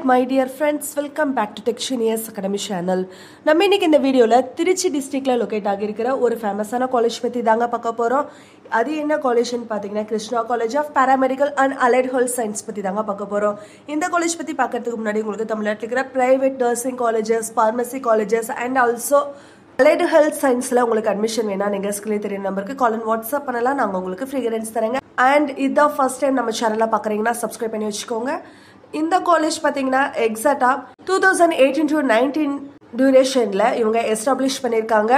my dear friends, welcome back to Tech Genius Academy channel. நம்ம இன்னைக்கு இந்த வீடியோல திருச்சி டிஸ்ட்ரிக்ட்ல லொகேட் ஆகியிருக்கிற ஒரு ஃபேமஸான காலேஜ் பத்தி தாங்க பார்க்க போறோம். அது என்ன காலேஜ்னு பாத்தீங்கன்னா Krishna college of paramedical and allied health science பத்தி தாங்க பார்க்க போறோம். இந்த காலேஜ் பத்தி பார்க்கிறதுக்கு முன்னாடி உங்களுக்கு தமிழ்நாட்டில் இருக்கிற private nursing colleges, pharmacy colleges and also allied health சயின்ஸ்ல உங்களுக்கு அட்மிஷன் வேணா நீங்க ஸ்கிரீன்ல தெரிய நம்பருக்கு கால் அண்ட் வாட்ஸ்அப் பண்ணலாம். நாங்க உங்களுக்கு ஃப்ரீ கைடன்ஸ் தரேங்க. அண்ட் இதான் ஃபர்ஸ்ட் டைம் நம்ம சேனலை பாக்குறீங்கன்னா சப்ஸ்கிரைப் பண்ணி வச்சுக்கோங்க. இந்த காலேஜ் பாத்தீங்கன்னா எக்ஸாக்டா 2018 to 19 டியூரேஷன்ல இவங்க எஸ்டாப்ளிஷ் பண்ணிருக்காங்க.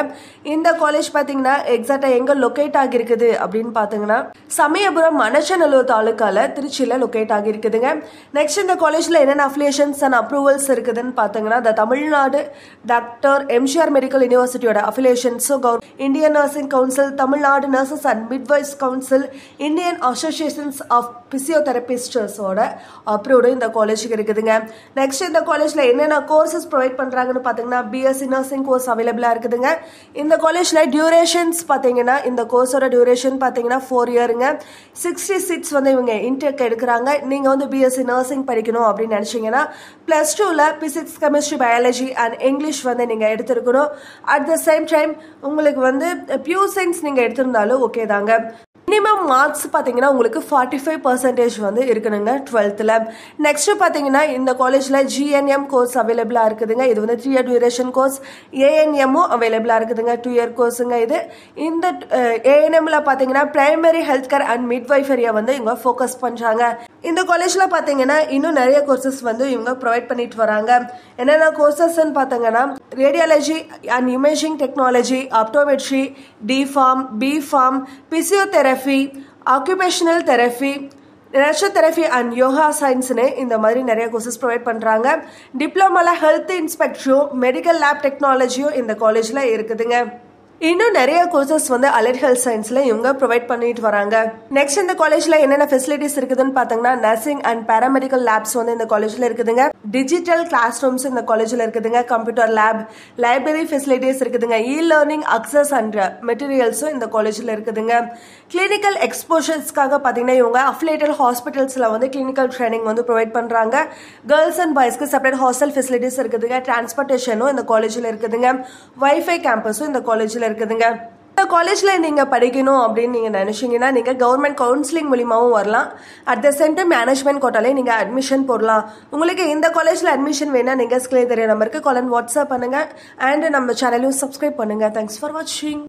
இந்த காலேஜ் பாத்தீங்கன்னா எக்ஸாக்டா எங்க லொகேட் ஆகிருக்குது அப்படின்னு பாத்தீங்கன்னா சமயபுரம் மணச்சநல்லூர் தாலுக்கால திருச்சியில லொகேட் ஆகிருக்குதுங்க. நெக்ஸ்ட் இந்த காலேஜ்ல என்னென்ன அஃபிலியேஷன்ஸ் அண்ட் அப்ரூவல்ஸ் இருக்குதுன்னு பாத்தீங்கன்னா தமிழ்நாடு டாக்டர் எம்ஜிஆர் மெடிக்கல் யூனிவர்சிட்டியோட அஃபிலியேஷன்ஸும், Indian nursing council, Tamil Nadu nurses and midwives council, Indian associations of பிசியோதெரபிஸ்டர்ஸோட அப்ரூவ்டு இந்த காலேஜுக்கு இருக்குதுங்க. நெக்ஸ்ட் இந்த காலேஜ்ல என்னென்ன கோர்சஸ் ப்ரொவைட் பண்றாங்கன்னு பாத்தீங்கன்னா பிஎஸ்சி நர்சிங் கோர்ஸ் அவைலபிளா இருக்குதுங்க. இந்த காலேஜ்ல டியூரேஷன்ஸ் பாத்தீங்கன்னா இந்த கோர்ஸோட டியூரேஷன் பாத்தீங்கன்னா 4 இயருங்க. 60 சீட்ஸ் வந்து இவங்க இன்டேக் எடுக்கிறாங்க. நீங்க வந்து பிஎஸ்சி நர்சிங் படிக்கணும் அப்படின்னு நினைச்சீங்கன்னா +2ல physics, chemistry, biology and English வந்து நீங்க எடுத்திருக்கணும். அட் த சேம் டைம் உங்களுக்கு வந்து பியூர் சயின்ஸ் நீங்க எடுத்திருந்தாலும் ஓகே தாங்க. மினிமம் மார்க்ஸ் பாத்தீங்கன்னா உங்களுக்கு 45% வந்து இருக்கணுங்க 12th. நெக்ஸ்ட் பாத்தீங்கன்னா இந்த காலேஜ்ல ஜிஎன்எம் கோர்ஸ் அவைலபிளா இருக்குதுங்க. இது வந்து 3 இயர் டியூரேஷன் கோர்ஸ். ஏஎன்எம்மும் அவைலபிளா இருக்குதுங்க, 2 இயர் கோர்ஸுங்க. இது இந்த ஏஎன்எம்ல பாத்தீங்கன்னா பிரைமரி ஹெல்த் கேர் அண்ட் மிட்வைஃபரியா வந்து இவங்க ஃபோக்கஸ் பண்றாங்க. இந்த காலேஜ்ல பாத்தீங்கன்னா இன்னும் நிறைய கோர்சஸ் வந்து இவங்க ப்ரொவைட் பண்ணிட்டு வராங்க. என்னென்ன கோர்சஸ் பாத்தீங்கன்னா radiology and imaging technology, optometry, D Pharm, B Pharm, physiotherapy, occupational therapy, nature therapy and yoga சயின்ஸ்னு இந்த மாதிரி நிறைய கோர்சஸ் ப்ரொவைட் பண்றாங்க. டிப்ளமால ஹெல்த் இன்ஸ்பெக்டரும் மெடிக்கல் லேப் டெக்னாலஜியும் இந்த காலேஜ்ல இருக்குதுங்க. இன்னும் நிறைய கோர்சஸ் வந்து அலைட் ஹெல்த் சயின்ஸ்ல இவங்க ப்ரொவைட் பண்ணிட்டு வராங்க. நெக்ஸ்ட் இந்த காலேஜ்ல என்னென்ன ஃபெசிலிட்டிஸ் இருக்குதுன்னு பாத்தீங்கன்னா நர்சிங் அண்ட் பாராமெடிக்கல் லேப்ஸ் வந்து இந்த காலேஜ்ல இருக்குதுங்க. டிஜிட்டல் கிளாஸ் ரூம்ஸ் இந்த காலேஜ்ல இருக்குதுங்க. கம்ப்யூட்டர் லேப், லைப்ரரி ஃபெசிலிட்டிஸ் இருக்குதுங்க. இ லேர்னிங் அக்சஸ் அண்ட் மெட்டீரியல்ஸும் இந்த காலேஜ்ல இருக்குதுங்க. கிளினிக்கல் எக்ஸ்போஷர்ஸ்க்காக பாத்தீங்கன்னா இவங்க அஃபிலியேட்டட் ஹாஸ்பிட்டல்ஸ்ல வந்து கிளினிக்கல் ட்ரைனிங் வந்து ப்ரொவைட் பண்றாங்க. கேர்ள்ஸ் அண்ட் பாய்ஸ்க்கு செப்பரேட் ஹாஸ்டல் ஃபெசிலிட்டிஸ் இருக்குதுங்க. டிரான்ஸ்போர்டேஷனும் இந்த காலேஜ்ல இருக்குதுங்க. வைஃபை கேம்பஸும் இந்த காலேஜ்ல இருக்குதுங்க. இந்த காலேஜ்ல நீங்க படிக்கணும் அப்படின்னு நீங்க நினைச்சீங்கன்னா நீங்க கவர்மெண்ட் கவுன்சிலிங் மூலியமாவும் வரலாம். At the same time management கோட்டாலே நீங்க அட்மிஷன் போடலாம். உங்களுக்கு இந்த காலேஜ்ல அட்மிஷன் வேணா நீங்க ஸ்கிரீன்ல தெரிய நம்பருக்கு கால் அண்ட் வாட்ஸ்அப் பண்ணுங்க. அண்ட் நம்ம சேனலையும் சப்ஸ்கிரைப் பண்ணுங்க. தேங்க்ஸ் ஃபார் வாட்சிங்.